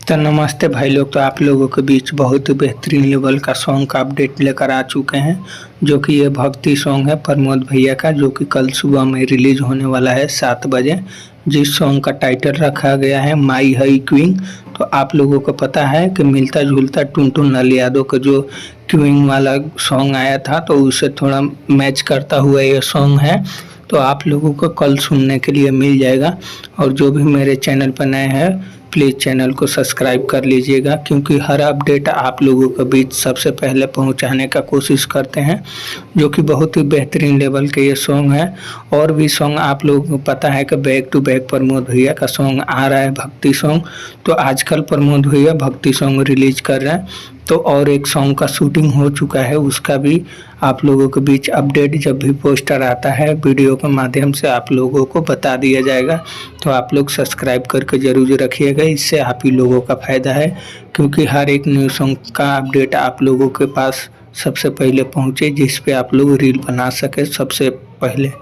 तो नमस्ते भाई लोग। तो आप लोगों के बीच बहुत ही बेहतरीन लेवल का सॉन्ग का अपडेट लेकर आ चुके हैं, जो कि ये भक्ति सॉन्ग है प्रमोद भैया का, जो कि कल सुबह में रिलीज होने वाला है 7 बजे। जिस सॉन्ग का टाइटल रखा गया है माई हई क्वीन। तो आप लोगों को पता है कि मिलता जुलता टुनटुन लाल यादव का जो क्वीन वाला सॉन्ग आया था, तो उससे थोड़ा मैच करता हुआ ये सॉन्ग है। तो आप लोगों को कल सुनने के लिए मिल जाएगा। और जो भी मेरे चैनल पर नए हैं, प्लीज़ चैनल को सब्सक्राइब कर लीजिएगा, क्योंकि हर अपडेट आप लोगों के बीच सबसे पहले पहुंचाने का कोशिश करते हैं, जो कि बहुत ही बेहतरीन लेवल के ये सॉन्ग है। और भी सॉन्ग आप लोगों को पता है कि बैक टू बैक प्रमोद भैया का सॉन्ग आ रहा है, भक्ति सॉन्ग। तो आजकल प्रमोद भैया भक्ति सॉन्ग रिलीज कर रहे हैं। तो और एक सॉन्ग का शूटिंग हो चुका है, उसका भी आप लोगों के बीच अपडेट जब भी पोस्टर आता है वीडियो के माध्यम से आप लोगों को बता दिया जाएगा। तो आप लोग सब्सक्राइब करके ज़रूर रखिएगा, इससे आप ही लोगों का फ़ायदा है, क्योंकि हर एक न्यू सॉन्ग का अपडेट आप लोगों के पास सबसे पहले पहुंचे, जिस पे आप लोग रील बना सके सबसे पहले।